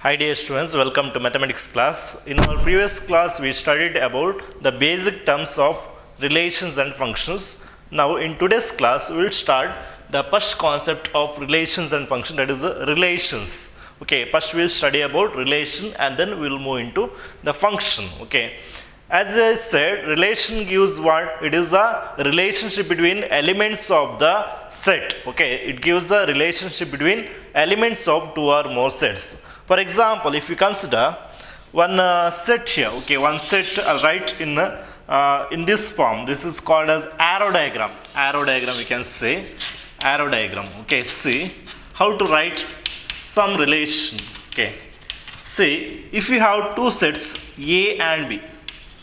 Hi dear students, welcome to mathematics class. In our previous class we studied about the basic terms of relations and functions. Now in today's class we will start the first concept of relations and function, that is relations. Okay, first we will study about relation and then we will move into the function. Okay, as I said, relation gives what? It is a relationship between elements of the set. Okay, it gives a relationship between elements of two or more sets. For example, if you consider one set here, okay, one set I'll write in this form. This is called as arrow diagram. Arrow diagram, we can say arrow diagram. Okay, see how to write some relation. Okay, see if you have two sets A and B.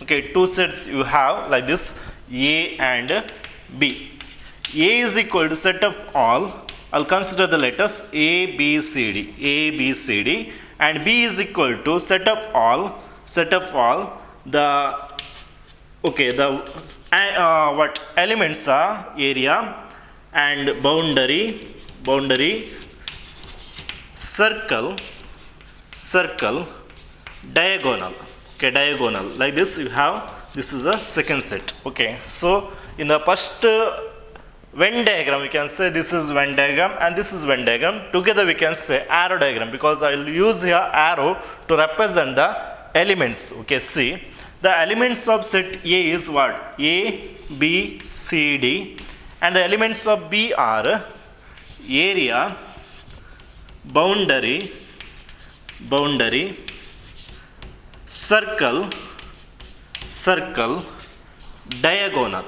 Okay, two sets you have like this, A and B. A is equal to set of all. I'll consider the letters A, B, C, D. A, B, C, D. And B is equal to set of all. The what elements are area and boundary, circle, diagonal. Okay, diagonal. Like this you have. This is a second set. Okay, so in the first Venn diagram, we can say this is Venn diagram and this is Venn diagram. Together we can say arrow diagram, because I will use here arrow to represent the elements. Okay, see the elements of set A is what? A, B, C, D, and the elements of B are area, boundary, circle, diagonal.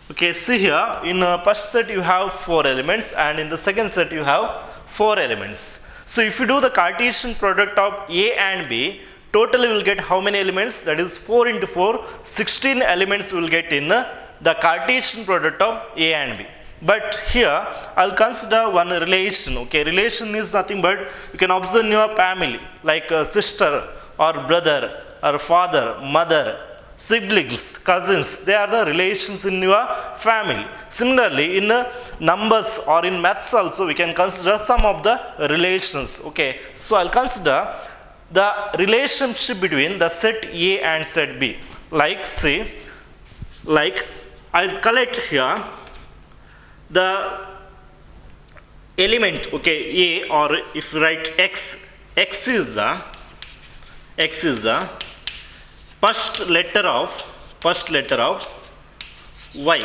Okay, see here in the first set you have 4 elements and in the second set you have 4 elements. So if you do the Cartesian product of A and B, totally will get how many elements? That is 4 into 4, 16 elements will get in the Cartesian product of A and B. But here I'll consider one relation. Okay, relation is nothing but you can observe in your family like a sister or brother or father, mother, siblings, cousins. They are the relations in your family. Similarly, in numbers or in maths also we can consider some of the relations. Okay, so I'll consider the relationship between the set A and set B. Like say, like I'll collect here the element, okay, A, or if you write X is the first letter of Y.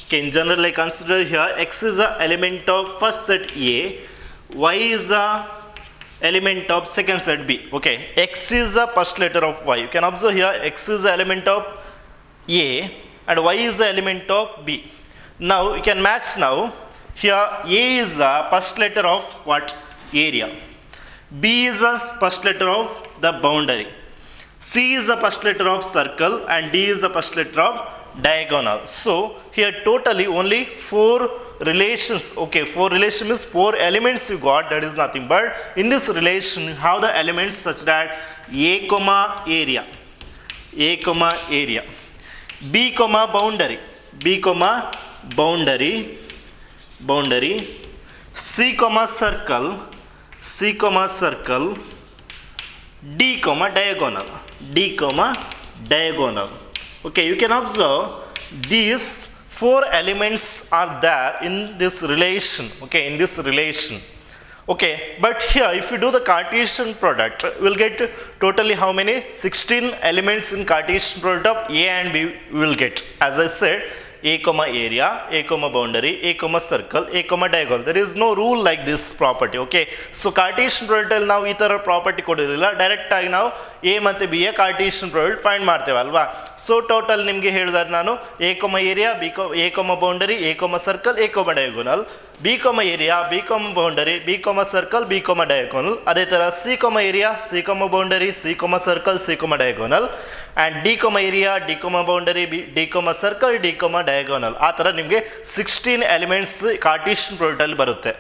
Okay, in general I consider here X is the element of first set A, Y is the element of second set B. Okay, X is the first letter of Y. You can observe here X is the element of A and Y is the element of B. Now you can match now. Here A is the first letter of what? Area. B is the first letter of the boundary. C is the first letter of circle and D is the first letter of diagonal. So here totally only 4 relations. Okay, 4 relations means 4 elements you got. That is nothing but in this relation you have the elements such that A comma area, B comma boundary, C comma circle, D comma diagonal. Okay, you can observe these 4 elements are there in this relation. Okay, in this relation. Okay, but here if you do the Cartesian product, we'll get totally how many? 16 elements in Cartesian product of A and B we will get. As I said, A comma area, A comma boundary, A comma circle, A comma diagonal. There is no rule like this property. Okay, so Cartesian product now itar property kodidilla, direct agi now A matte B Cartesian product find ಮಾಡ್ತೇವೆ ಅಲ್ವಾ. So total ನಿಮಗೆ ಹೇಳಿದಾರೆ ನಾನು A comma area, A comma boundary, A comma circle, A comma diagonal, B comma area, B comma boundary, B comma circle, B comma diagonal. ಅದೇ ತರ C comma area, C comma boundary, C comma circle, C comma diagonal, and D comma area, D comma boundary, D comma circle, D comma diagonal. ಆ ತರ ನಿಮಗೆ 16 elements Cartesian product ಅಲ್ಲಿ ಬರುತ್ತೆ.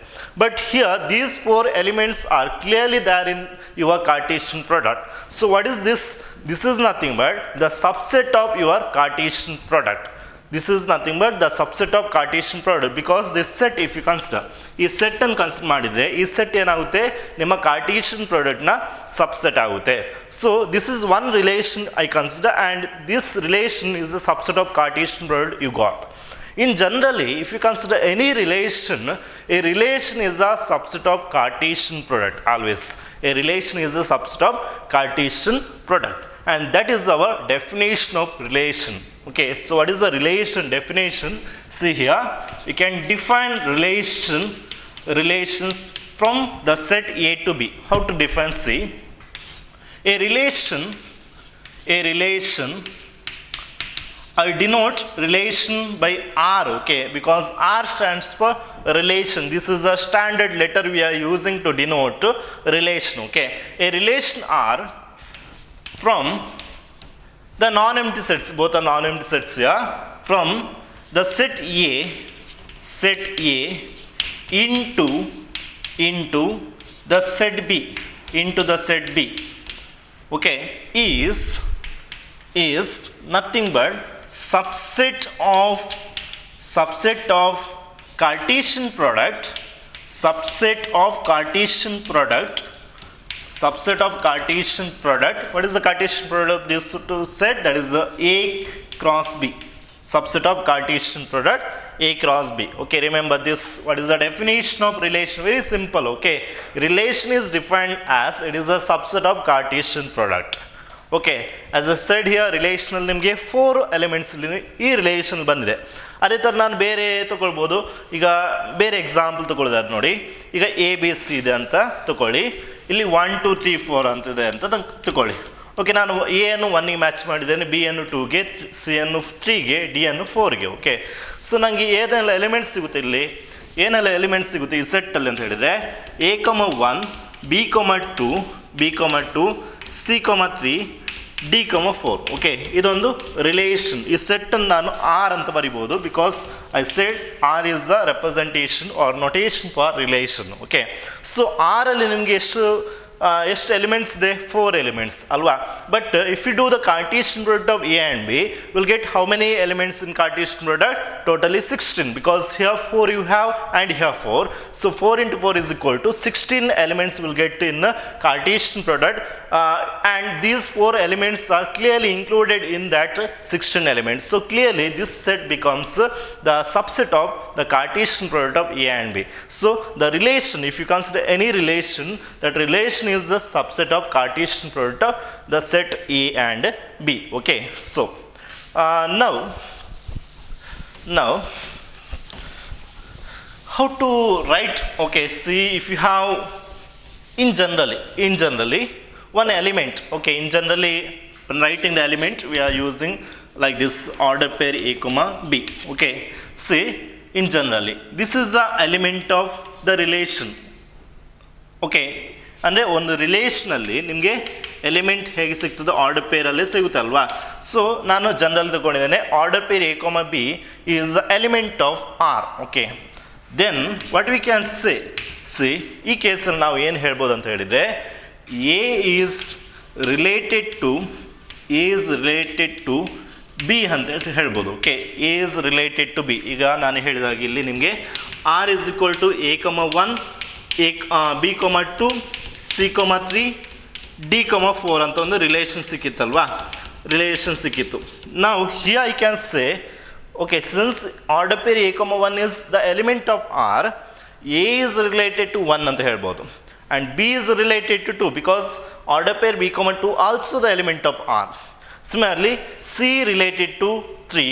But here these 4 elements are clearly there in your Cartesian product. So what is this? This is nothing but the subset of your Cartesian product. This is nothing but the subset of Cartesian product, because this set if you consider, ಈ set ಅನ್ನು consider ಮಾಡಿದರೆ ಈ set ಏನಾಗುತ್ತೆ ನಿಮ್ಮ Cartesian ಪ್ರಾಡಕ್ಟ್ನ subset ಆಗುತ್ತೆ. So this is one relation I consider and this relation is a subset of Cartesian product you got. In generally, if you consider any relation, a relation is a subset of Cartesian product always. A relation is a subset of Cartesian product, and that is our definition of relation. Okay, so what is the relation definition? See here, we can define relations from the set A to B. How to define? See, a relation I denote relation by R, okay, because R stands for relation. This is a standard letter we are using to denote relation, okay. A relation R from the non-empty sets, both are non-empty sets here, from the set A into the set B, okay, is nothing but subset of Cartesian product. What is the Cartesian product of these two set? That is A cross B. Subset of Cartesian product A cross B. Okay, remember this. What is the definition of relation? Very simple, okay. Relation is defined as it is a subset of Cartesian product. Okay, as a said here ರಿಲೇಷನಲ್ಲಿ ನಿಮಗೆ 4 elements ಈ relation ಬಂದಿದೆ. ಅದೇ ಥರ ನಾನು ಬೇರೆ ತೊಗೊಳ್ಬೋದು. ಈಗ ಬೇರೆ ಎಕ್ಸಾಂಪಲ್ ತೊಗೊಳ್ದಾರೆ ನೋಡಿ. ಈಗ ಎ ಬಿ ಸಿ ಇದೆ ಅಂತ ತೊಗೊಳ್ಳಿ, ಇಲ್ಲಿ 1 2 3 4 ಅಂತಿದೆ ಅಂತ ತೊಗೊಳ್ಳಿ. ಓಕೆ, ನಾನು ಎ ಅನ್ನು 1ಗೆ ಮ್ಯಾಚ್ ಮಾಡಿದ್ದೇನೆ, ಬಿ ಅನ್ನು 2ಗೆ, ಸಿ ಅನ್ನು 3ಗೆ, ಡಿ ಅನ್ನು 4ಗೆ. ಓಕೆ, ಸೊ ನನಗೆ ಏನೆಲ್ಲ ಎಲಿಮೆಂಟ್ಸ್ ಸಿಗುತ್ತೆ, ಇಲ್ಲಿ ಏನೆಲ್ಲ ಎಲಿಮೆಂಟ್ಸ್ ಸಿಗುತ್ತೆ ಈ ಸೆಟ್ಟಲ್ಲಿ ಅಂತ ಹೇಳಿದರೆ A, 1, B, 2, B, 2, C, 3, D, 4. Okay, ಇದೊಂದು ರಿಲೇಷನ್. ಈ ಸೆಟ್ಟನ್ನು ನಾನು ಆರ್ ಅಂತ ಬರಿಬೋದು, because I said R is a representation or notation for relation. Okay, so ಆರಲ್ಲಿ ನಿಮಗೆ ಎಷ್ಟು ಎಲಿಮೆಂಟ್ಸ್ ಇದೆ? 4 ಎಲಿಮೆಂಟ್ಸ್ ಅಲ್ವಾ. But if you do the Cartesian product of A and B, will get how many elements in Cartesian product? Totally 16, because here 4 you have and here 4. So 4 into 4 is equal to 16 elements will get in Cartesian product, and these 4 elements are clearly included in that 16 elements. So clearly this set becomes the subset of the Cartesian product of A and B. So the relation, if you consider any relation, that relation is the subset of Cartesian product of the set A and B. Okay, so now how to write? Okay, see, if you have in generally one element, okay, in generally when writing the element we are using like this order pair A, B. Okay, see, in generally this is the element of the relation. Okay, ಅಂದರೆ ಒಂದು ರಿಲೇಷನಲ್ಲಿ ನಿಮಗೆ element ಹೇಗೆ ಸಿಗ್ತದೆ? Order ಪೇರಲ್ಲಿ ಸಿಗುತ್ತೆ ಅಲ್ವಾ. So ನಾನು general ತಗೊಂಡಿದ್ದೇನೆ, order pair A, B is the element of R. Okay, then what we can see ಈ ಕೇಸಲ್ಲಿ ನಾವು ಏನು ಹೇಳ್ಬೋದು ಅಂತ ಹೇಳಿದರೆ, A is related to B ಅಂತ ಹೇಳ್ಬೋದು. ಓಕೆ, A is related to B. ಈಗ ನಾನು ಹೇಳಿದಾಗ ಇಲ್ಲಿ ನಿಮಗೆ R is equal to A, 1, B, 2, C, 3, D, 4 ಅಂತ ಒಂದು ರಿಲೇಷನ್ ಸಿಕ್ಕಿತ್ತು. ನಾವು here I can say, okay, since order pair A, 1 is the element of R, A is related to 1 ಅಂತ ಹೇಳ್ಬೋದು, and B is related to 2 because order pair B, 2 also the element of R. Similarly, C related to 3,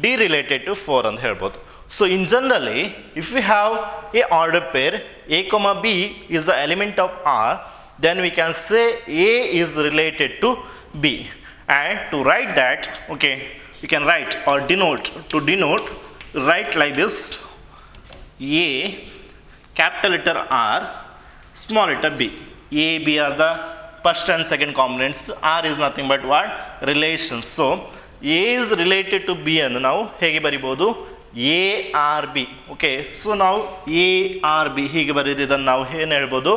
D related to 4 ಅಂತ ಹೇಳ್ಬೋದು. So in generally, if we have a order pair A, B is the element of R, then we can say A is related to B. And to write that, okay, we can write or denote, write like this: A, capital letter R, small letter B. A, B are the first and second components. R is nothing but what? Relation. So A is related to B and now ಹೇಗೆ ಬರಿಬೋದು? A R B. Okay, so now A R B ಹೀಗೆ ಬರೆದಿದ್ದನ್ನು ನಾವು ಏನು ಹೇಳ್ಬೋದು?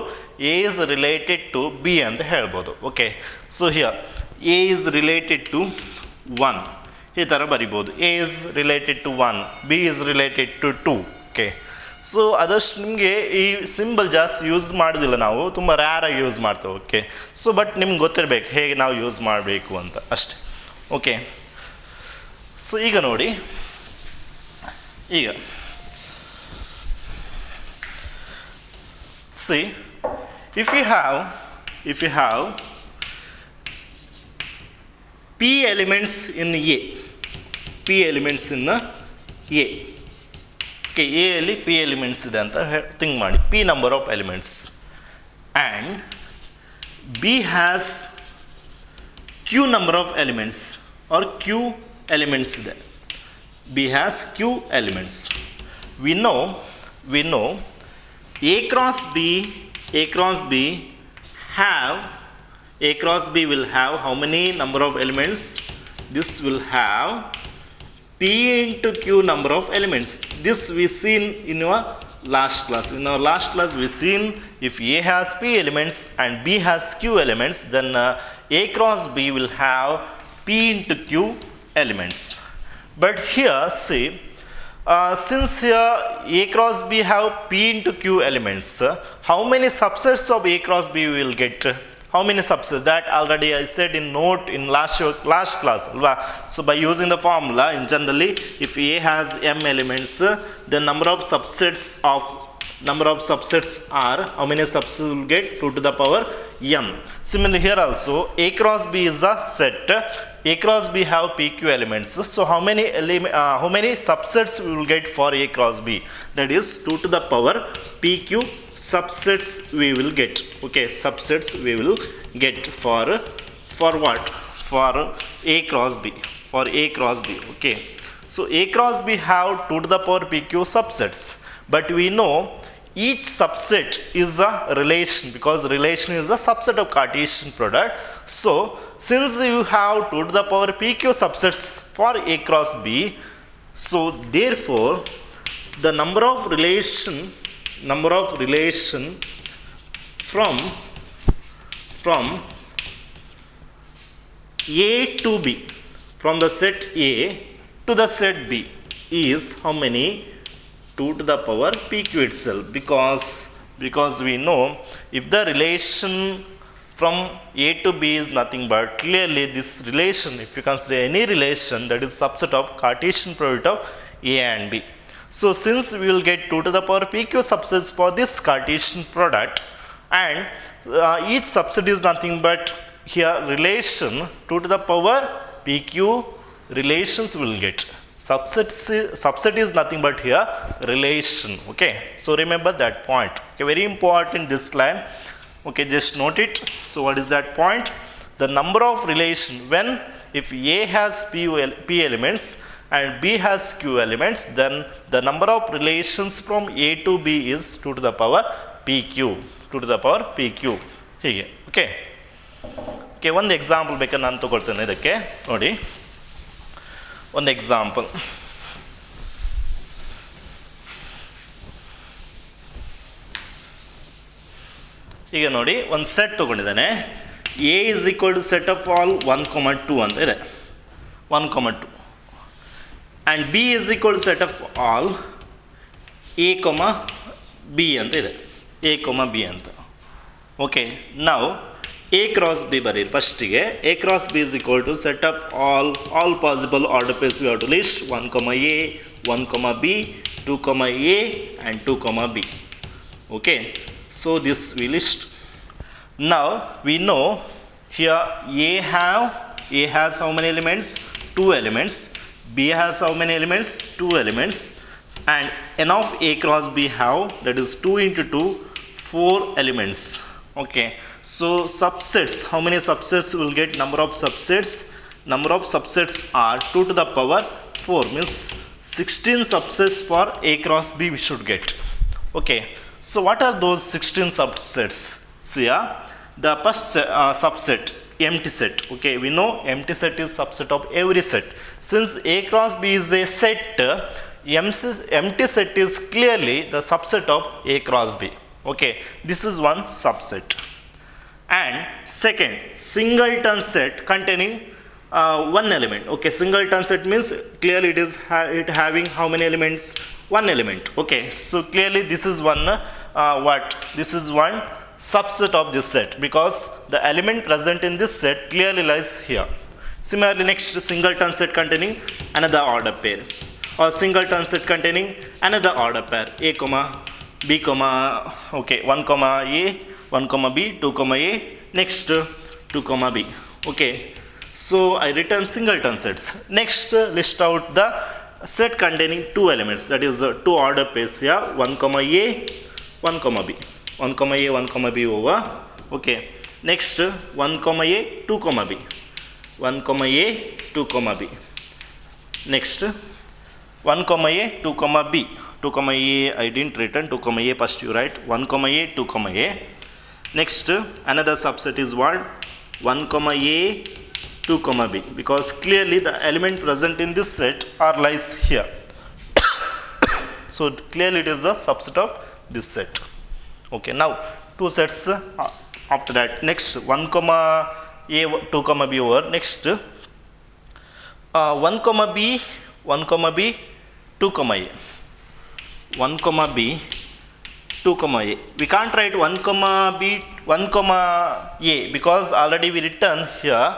A is related to B ಅಂತ ಹೇಳ್ಬೋದು. Okay, so here A is related to 1, ಈ ಥರ ಬರಿಬೋದು. A is related to 1, B is related to 2. Okay, so ಅದಷ್ಟು ನಿಮಗೆ ಈ ಸಿಂಬಲ್ ಜಾಸ್ತಿ ಯೂಸ್ ಮಾಡೋದಿಲ್ಲ, ನಾವು ತುಂಬ ರ್ಯಾರಾಗಿ ಯೂಸ್ ಮಾಡ್ತೇವೆ. ಓಕೆ, ಸೊ ಬಟ್ ನಿಮ್ಗೆ ಗೊತ್ತಿರಬೇಕು ಹೇಗೆ ನಾವು ಯೂಸ್ ಮಾಡಬೇಕು ಅಂತ ಅಷ್ಟೆ. ಓಕೆ, ಸೊ ಈಗ ನೋಡಿ, ಈಗ see, if you have p elements in A, p elements in A. Okay, A ಅಲ್ಲಿ p elements ಇದೆ ಅಂತ think ಮಾಡಿ, p number of elements, and B has q number of elements or q elements ಇದೆ. B has q elements. We know A cross B will have how many number of elements? This will have P into Q number of elements. This we seen in our last class. In our last class we seen if A has P elements and B has Q elements, then A cross B will have P into Q elements. But here see, since here A cross B have P into Q elements, how many subsets of A cross B we will get? How many subsets? That already I said in note in last class. So by using the formula, in generally, if A has m elements, the number of subsets are, how many subsets we will get? 2 to the power m. Similarly here also, A cross B is a set. A cross B have PQ elements. So how many subsets we will get for A cross B? That is 2 to the power PQ subsets we will get. Okay, subsets we will get for what? For A cross B. For A cross B. Okay, so A cross B have 2 to the power PQ subsets, but we know each subset is a relation, because relation is a subset of Cartesian product. So since you have 2 to the power PQ subsets for A cross B, so therefore the number of relation from A to B, from the set A to the set B is how many? 2 to the power PQ itself, because we know if the relation from A to B is nothing but clearly this relation, if you consider any relation, that is subset of Cartesian product of A and B. So since we will get 2 to the power PQ subsets for this Cartesian product, and each subset is nothing but here relation 2 to the power PQ relations will get. Subset is nothing but here relation. Okay, so remember that point. Okay, very important this line. Okay, just note it. So what is that point? The number of relation, when if A has P elements and B has Q elements, then the number of relations from A to B is 2 to the power PQ. 2 to the power PQ. ಹೀಗೆ. Okay, ಒಂದು example ಬೇಕಾದ್ರೆ ನಾನು ತಗೊಳ್ತೇನೆ ಇದಕ್ಕೆ. ನೋಡಿ, ಒಂದು example. ಈಗ ನೋಡಿ, ಒಂದು set ತೊಗೊಂಡಿದ್ದಾನೆ. A is equal to set of all 1, 2 ಅಂತ ಇದೆ. 1, 2. And B is equal to set of all A, B ಅಂತ ಇದೆ. A, B ಅಂತ. ಓಕೆ, ನಾವು A cross B ಬರೀರಿ ಫಸ್ಟಿಗೆ. A cross B is equal to set up all possible order pairs we have to list. 1, A, 1, B, 2, A and 2, B. Okay, so this we list. Now we know here A has how many elements? 2 elements. B has how many elements? 2 elements. And n of A cross B have, that is 2 into 2, 4 elements. Okay, so subsets, how many subsets will get? Number of subsets are 2 to the power 4, means 16 subsets for A cross B we should get. Okay, so what are those 16 subsets? See, the first subset, empty set. Okay, we know empty set is subset of every set. Since A cross B is a set, empty set is clearly the subset of A cross B. Okay, this is one subset. And second, singleton set containing one element. Okay, singleton set means clearly it is it having how many elements? One element. Okay, so clearly this is one this is one subset of this set, because the element present in this set clearly lies here. Similarly, next, singleton set containing another order pair, or singleton set containing another order pair, a comma b comma, okay, 1 comma a, 1 comma b, 2 comma a, next 2 comma b. Okay, so I return singleton sets. Next, list out the set containing two elements, that is two order pairs here, 1 comma a, 1 comma b, 1 comma a, 1 comma b over. Okay, next 1 comma a, 2 comma b, 1 comma a, 2 comma b. Next 1 comma a, 2 comma b, 2 comma a I didn't return, 2 comma a first you write, 1 comma a, 2 comma a. Next, another subset is what? 1 comma a, 2 comma b, because clearly the element present in this set are lies here. So clearly it is a subset of this set. Okay, now two sets after that. Next, 1 comma a, 2 comma b over. Next, 1 comma b, 1 comma b, 2 comma a, 1 comma b, 2 comma a. We can't write 1 comma b, 1 comma a, because already we written here.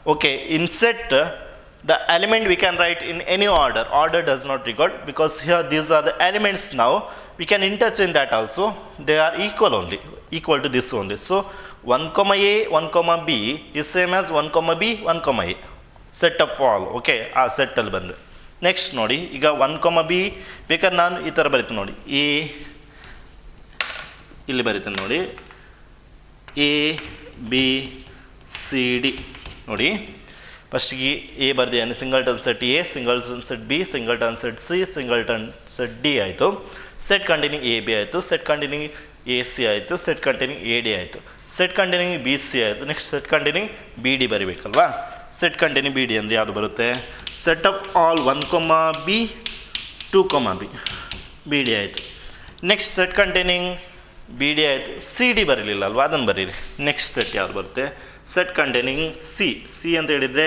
Okay, in set the element we can write in any order. Order does not record, because here these are the elements. Now we can interchange that also. They are equal only, equal to this only. So 1 comma a, 1 comma b is same as 1 comma b, 1 comma a. Set of all. Okay, ಆ set ಅಲ್ಲಿ ಬಂದು next ನೋಡಿ, ಈಗ 1 comma b ಬೇಕಾದ್ರೆ ನಾನು ಈ ಥರ ಬರೀತೀನಿ ನೋಡಿ, ಎ ಇಲ್ಲಿ ಬರೀತೀನಿ ನೋಡಿ, ಎ ಬಿ ಸಿ ಡಿ ನೋಡಿ. ಫಸ್ಟಿಗೆ ಎ ಬರ್ದೆ ಅಂದರೆ singleton set A, singleton set B, singleton set C, singleton set D ಆಯಿತು. ಸೆಟ್ ಕಂಟೈನಿಂಗ್ ಎ ಬಿ ಆಯಿತು, ಸೆಟ್ ಕಂಟೈನಿಂಗ್ ಎ ಸಿ ಆಯಿತು, ಸೆಟ್ ಕಂಟೈನಿಂಗ್ ಎ ಡಿ ಆಯಿತು, ಸೆಟ್ ಕಂಟೈನಿಂಗ್ ಬಿ ಸಿ ಆಯಿತು. Next set containing B D ಬರಿಬೇಕಲ್ವಾ? Set containing B D ಅಂದರೆ ಯಾವುದು ಬರುತ್ತೆ? Set of all 1 comma b, 2 comma b, B D ಆಯಿತು. Next set containing B D ಆಯಿತು, C D ಬರಲಿಲ್ಲ ಅಲ್ವಾ, ಅದನ್ನು ಬರೀರಿ. ನೆಕ್ಸ್ಟ್ ಸೆಟ್ ಯಾವುದು ಬರುತ್ತೆ? Set containing C. ಸಿ ಅಂತ ಹೇಳಿದರೆ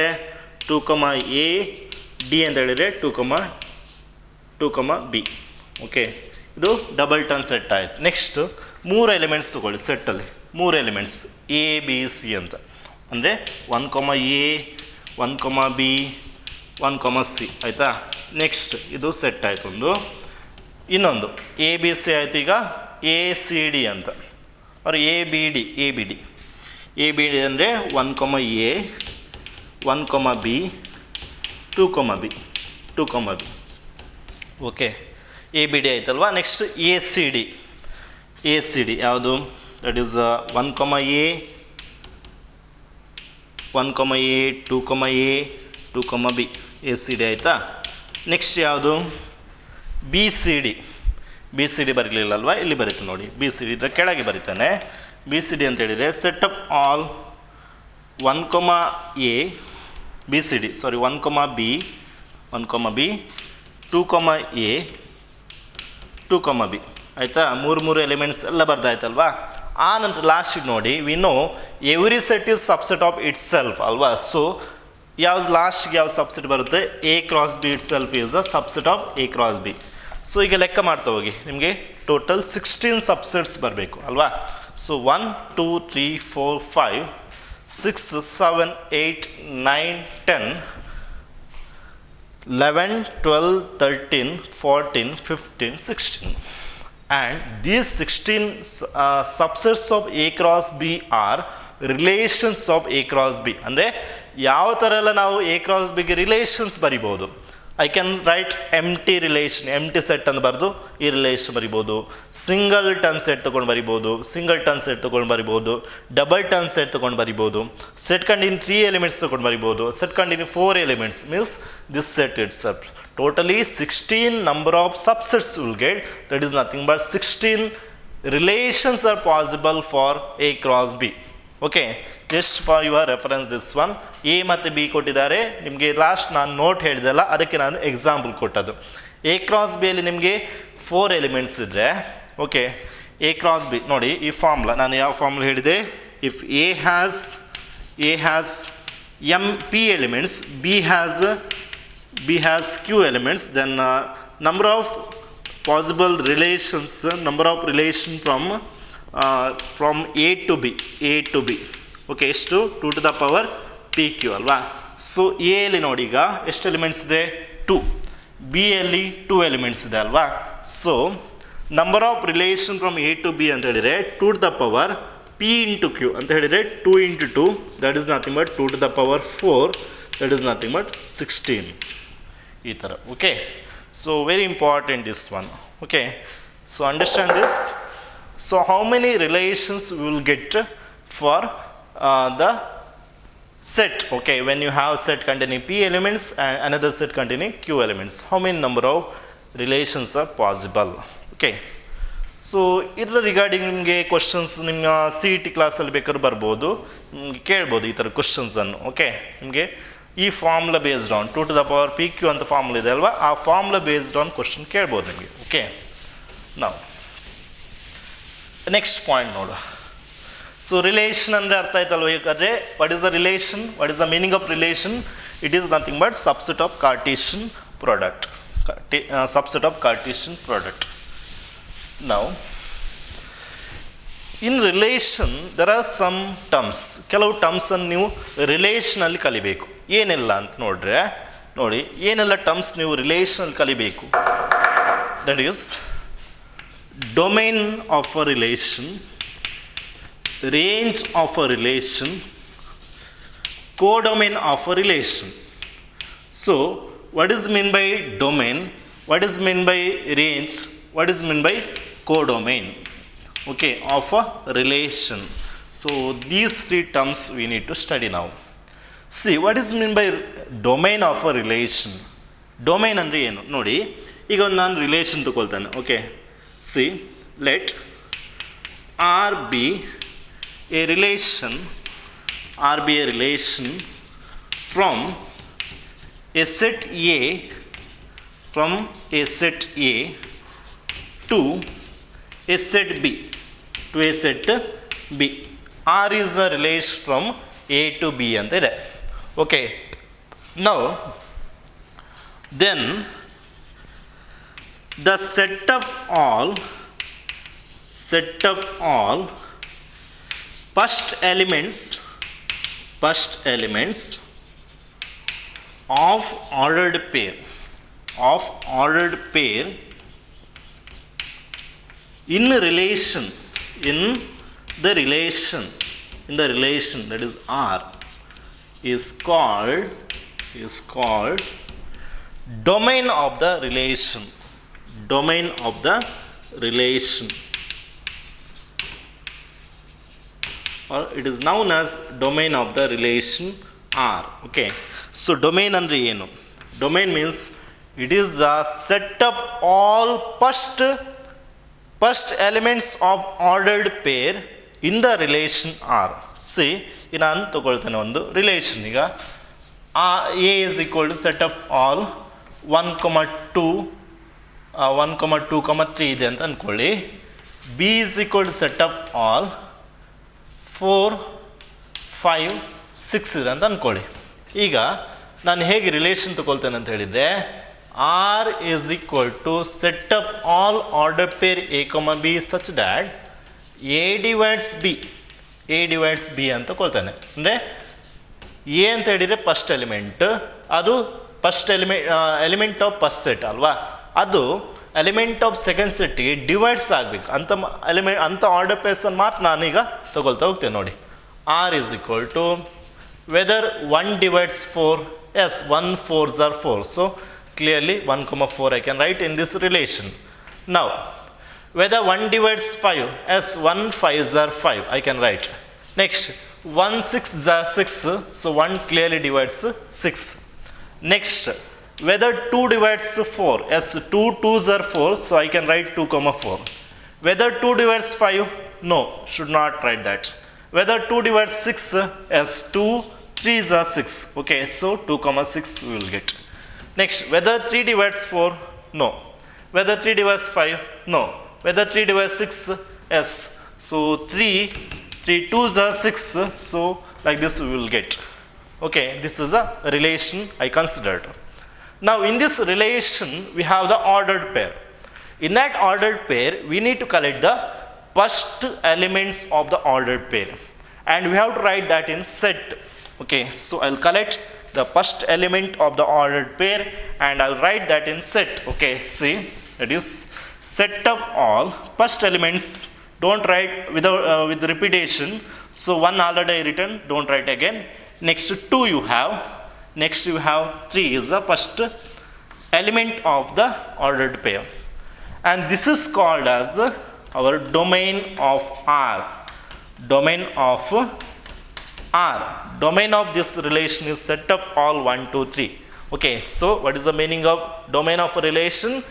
2 comma a, ಡಿ ಅಂತ ಹೇಳಿದರೆ 2 comma b. ಓಕೆ, ಇದು ಡಬಲ್ ಟರ್ನ್ ಸೆಟ್ ಆಯಿತು. ನೆಕ್ಸ್ಟ್ 3 ಎಲಿಮೆಂಟ್ಸ್ ತೊಗೊಳ್ಳಿ ಸೆಟ್ಟಲ್ಲಿ, 3 ಎಲಿಮೆಂಟ್ಸ್ ಎ ಬಿ ಸಿ ಅಂತ, ಅಂದರೆ 1 comma a, 1 comma b, 1 comma c ಆಯಿತಾ. ನೆಕ್ಸ್ಟ್ ಇದು ಸೆಟ್ ಆಯಿತು ಒಂದು. ಇನ್ನೊಂದು ಎ ಬಿ ಸಿ ಆಯಿತು. ಈಗ ಎ ಸಿ ಡಿ ಅಂತ, ಅವ್ರು A B D, A B D, A B D ಅಂದರೆ 1 comma a, 1 comma b, 2 comma b, 2 comma b. Okay, A B D ಆಯ್ತಲ್ವಾ. Next A C D, A C D ಯಾವುದು? That is 1 comma a, 1 comma a, 2 comma a, 2 comma b, A C D ಆಯಿತಾ. Next ಯಾವುದು? B C D. B C D ಬರಲಿಲ್ಲ ಅಲ್ವಾ, ಇಲ್ಲಿ ಬರೀತು ನೋಡಿ, B C D ಇದ್ರೆ ಕೆಳಗೆ ಬರೀತಾನೆ. ಬಿ ಸಿ ಡಿ ಅಂತ ಹೇಳಿದರೆ set of all 1 comma a, B C D sorry 1 comma b, 1 comma b, 2 comma a, 2 comma b ಆಯಿತಾ. 3 ಎಲಿಮೆಂಟ್ಸ್ ಎಲ್ಲ ಬರ್ದಾಯ್ತಲ್ವಾ. ಆ ನಂತರ ಲಾಸ್ಟಿಗೆ ನೋಡಿ, we know every set is subset of it self ಅಲ್ವಾ. ಸೊ ಯಾವ್ದು ಲಾಸ್ಟ್ಗೆ ಯಾವ ಸಬ್ಸೆಟ್ ಬರುತ್ತೆ? A cross B it self is a subset of A cross B. So ಈಗ ಲೆಕ್ಕ ಮಾಡ್ತಾ ಹೋಗಿ, ನಿಮಗೆ ಟೋಟಲ್ 16 ಸಬ್ಸೆಟ್ಸ್ ಬರಬೇಕು ಅಲ್ವಾ. So 1 2 3 4 5 6 7 8 9 10 11 12 13 14 15 16. And these 16 subsets of A cross B are relations of A cross B. ಅಂದರೆ ಯಾವ ಥರ ಎಲ್ಲ ನಾವು ಎ ಕ್ರಾಸ್ ಬಿಗೆ ರಿಲೇಷನ್ಸ್ ಬರಿಬೋದು. I can write empty relation, empty set ಅಂತ ಬರೆದು ಈ ರಿಲೇಷನ್ ಬರಿಬೋದು. ಸಿಂಗಲ್ ಟರ್ನ್ ಸೆಟ್ ತೊಗೊಂಡು ಬರಿಬೋದು, ಸಿಂಗಲ್ ಟರ್ನ್ ಸೆಟ್ ತೊಗೊಂಡು ಬರಿಬೋದು, ಡಬಲ್ ಟರ್ನ್ ಸೆಟ್ ತೊಗೊಂಡು ಬರಿಬೋದು, ಸೆಟ್ ಕಂಟಿನ್ಯೂ 3 ಎಲಿಮೆಂಟ್ಸ್ ತೊಗೊಂಡು ಬರಿಬೋದು, set continue 4 elements means this set it's up. Totally 16 number of subsets will get, that is nothing but 16 relations are possible for A cross B. Okay, just for your reference this one, A ಮತ್ತು B ಕೊಟ್ಟಿದ್ದಾರೆ. ನಿಮಗೆ last ನಾನು note ಹೇಳಿದೆಲ್ಲ ಅದಕ್ಕೆ ನಾನು example ಕೊಟ್ಟದ್ದು. A cross B ಅಲ್ಲಿ ನಿಮಗೆ 4 elements ಇದ್ದರೆ, ಓಕೆ, A cross B ನೋಡಿ ಈ ಫಾರ್ಮುಲಾ ನಾನು ಯಾವ ಫಾರ್ಮುಲಾ ಹೇಳಿದೆ? If A has M P elements, B has Q elements, then number of possible relations, number of relation from A to B. Okay, ಎಷ್ಟು 2 to the power PQ ಅಲ್ವಾ. So A ಅಲ್ಲಿ ನೋಡಿ ಈಗ ಎಷ್ಟು elements ಇದೆ 2, B ಅಲ್ಲಿ 2 elements ಇದೆ ಅಲ್ವಾ. So number of relation from A to B ಅಂತ ಹೇಳಿದರೆ 2 to the power P into Q ಅಂತ ಹೇಳಿದರೆ 2 into 2 that is nothing but 2 to the power 4 that is nothing but 16 ಈ ಥರ. Okay, so very important this one. Okay, so understand this. So how many relations we will get for the set? Okay, when you have set containing P elements and another set containing Q elements, how many number of relations are possible? Okay, so ಇದರ regarding ನಿಮಗೆ questions ನಿಮ್ಮ C E T ಕ್ಲಾಸಲ್ಲಿ ಬೇಕಾದ್ರೂ ಬರ್ಬೋದು, ಕೇಳ್ಬೋದು ಈ ಥರ ಕ್ವಶನ್ಸನ್ನು. Okay, ನಿಮಗೆ ಈ formula based on 2 to the power PQ ಅಂತ ಫಾರ್ಮುಲಾ ಇದೆ ಅಲ್ವಾ, ಆ ಫಾರ್ಮುಲಾ ಬೇಸ್ಡ್ ಆನ್ ಕ್ವಶನ್ ಕೇಳ್ಬೋದು ನಿಮಗೆ. ಓಕೆ, ನಾವು ನೆಕ್ಸ್ಟ್ ಪಾಯಿಂಟ್ ನೋಡು. ಸೊ ರಿಲೇಷನ್ ಅಂದರೆ ಅರ್ಥ ಆಯ್ತಲ್ವ ಬೇಕಾದರೆ. What is the relation? What is the meaning of relation? It is nothing but subset of Cartesian product. Subset of Cartesian product. Now, in relation there are some terms. ಕೆಲವು ಟರ್ಮ್ಸನ್ನು ನೀವು ರಿಲೇಷನಲ್ಲಿ ಕಲಿಬೇಕು. ಏನೆಲ್ಲ ಅಂತ ನೋಡ್ರೆ ನೋಡಿ, ಏನೆಲ್ಲ ಟರ್ಮ್ಸ್ ನೀವು ರಿಲೇಷನಲ್ಲಿ ಕಲಿಬೇಕು. That is domain of a relation, range of a relation, codomain of a relation. So what is mean by domain? What is mean by range? What is mean by codomain? Okay, of a relation. So these three terms we need to study now. See, what is mean by domain of a relation? Domain ಅಂದರೆ ಏನು ನೋಡಿ, ಈಗ ಒಂದು ನಾನು relation ತಗೊಳ್ತಾನೆ. Okay, see let R be a relation, R be a relation from a set A, from a set A to a set B, to a set B. R is a relation from A to B ಅಂತ ಇದೆ. Okay, now then the set of all first elements of ordered pair in the relation that is R is called domain of the relation, or it is known as domain of the relation R. Okay, so domain andre ಏನು? Domain means it is a set of all first elements of ordered pair in the relation R. See, ನಾನು ತಗೊಳ್ತೇನೆ ಒಂದು relation. ಈಗ A is equal to set of all 1, 2, 3 ಇದೆ ಅಂತ ಅಂದ್ಕೊಳ್ಳಿ. B is equal to set of all 4, 5, 6 ಇದೆ ಅಂತ ಅಂದ್ಕೊಳ್ಳಿ. ಈಗ ನಾನು ಹೇಗೆ ರಿಲೇಷನ್ ತಗೊಳ್ತೇನೆ ಅಂತ ಹೇಳಿದರೆ, R is equal to set of all order pair A, B such that A divides B ಅಂತ ಕೊಳ್ತಾನೆ. ಅಂದರೆ ಎ ಅಂತ ಹೇಳಿದರೆ ಫಸ್ಟ್ ಎಲಿಮೆಂಟ್, ಅದು first element of first set ಅಲ್ವಾ, ಅದು ಎಲಿಮೆಂಟ್ ಆಫ್ ಸೆಕೆಂಡ್ ಸೆಟ್ಗೆ ಡಿವೈಡ್ಸ್ ಆಗಬೇಕು ಅಂಥ ಆರ್ಡರ್ ಪೇರ್ಸನ್ನು ಮಾತ್ರ ನಾನೀಗ ತಗೊಳ್ತಾ ಹೋಗ್ತೇನೆ. ನೋಡಿ, R is equal to whether 1 divides 4, yes, 1 4s are 4, so clearly 1, 4 I can write in this relation. Now, whether 1 divides 5, yes, 1 5s are 5 I can write. Next, 1 6s are 6, so 1 clearly divides 6. Next, whether 2 divides 4, yes, 2 2s are 4, so I can write 2, 4. Whether 2 divides 5, no, should not write that. Whether 2 divides 6, yes, 2 3s are 6, okay, so 2, 6 we will get. Next, whether 3 divides 4, no. Whether 3 divides 5, no. Whether 3 divides 6, yes, so 3 2s are 6, so like this we will get. Okay, this is a relation I considered. Now in this relation we have the ordered pair. In that ordered pair we need to collect the first elements of the ordered pair, and we have to write that in set. Okay, so I'll collect the first element of the ordered pair and I'll write that in set. Okay, see, that is set of all first elements. Don't write without with repetition. So one already written, don't write again. Next 2 you have, next you have 3 is the first element of the ordered pair, and this is called as our domain of R. Domain of R. Domain of this relation is set of all 1, 2, 3. Okay, so what is the meaning of domain of a relation?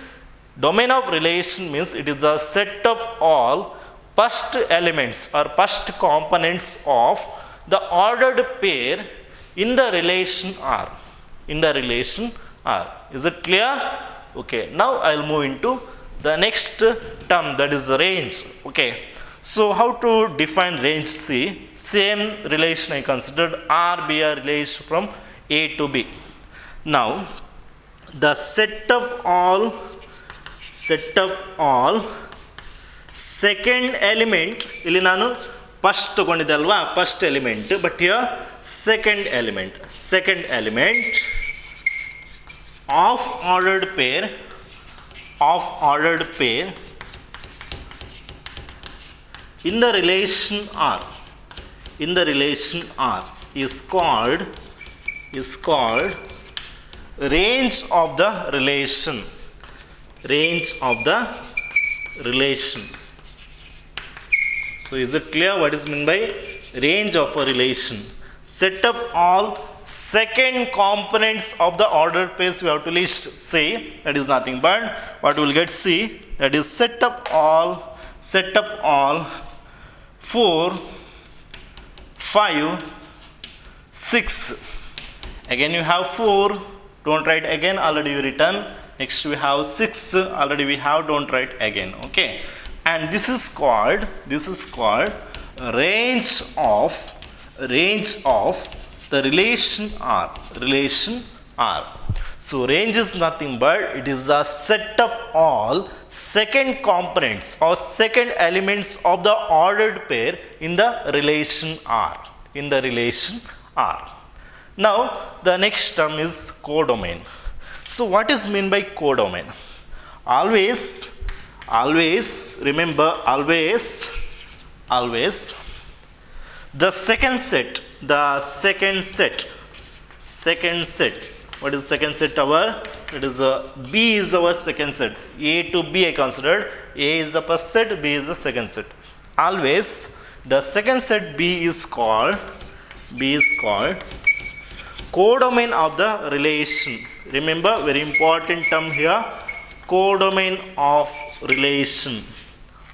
Domain of relation means it is a set of all first elements or first components of the ordered pair in the relation R. In the relation R. Is it clear? Okay, now I'll move into the next term, that is range. Okay, so how to define range? See, same relation I considered, R be a relation from A to B. Now the set of all second element, ಇಲ್ಲಿ ನಾನು first ತಗೊಂಡಿದ್ದೆ ಅಲ್ವಾ, first element, but here second element of ordered pair in the relation R, is called range of the relation. So is it clear what is meant by range of a relation? Set of all second components of the ordered pairs we have to list. Say that is nothing but what we will get. See, that is set of all 4, 5, 6. Again you have 4, don't write again, already you written. Next we have 6, already we have, don't write again. Okay, and this is called range of the relation R. So range is nothing but it is a set of all second components or second elements of the ordered pair in the relation R. Now the next term is codomain. So what is meant by codomain? Always remember, the second set. What is second set? It is B is our second set. A to B I considered. A is the first set, B is the second set. Always the second set B is called codomain of the relation. Remember, very important term here, codomain of relation.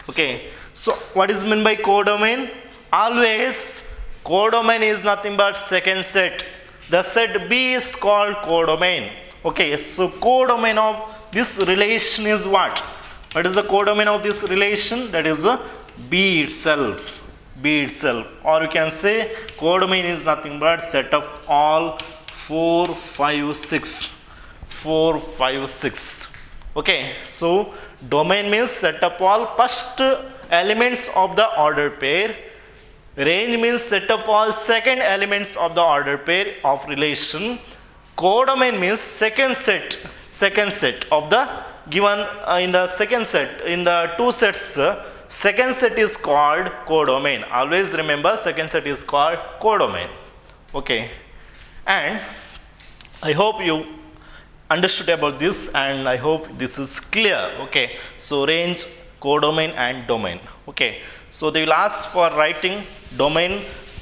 Okay, so what is meant by codomain? Always codomain is nothing but second set. The set B is called codomain. Okay, so codomain of this relation is what? What is the codomain of this relation? That is B itself. Or you can say codomain is nothing but set of all 4, 5, 6. Okay, so domain means set of all first elements of the ordered pair. Range means set of all second elements of the ordered pair of relation. Codomain means second set of the given in the second set, in the 2 sets, second set is called codomain. Always remember, second set is called codomain. Okay, and I hope you understood about this, and I hope this is clear. Okay, so range, codomain and domain. Okay, so they will ask for writing domain,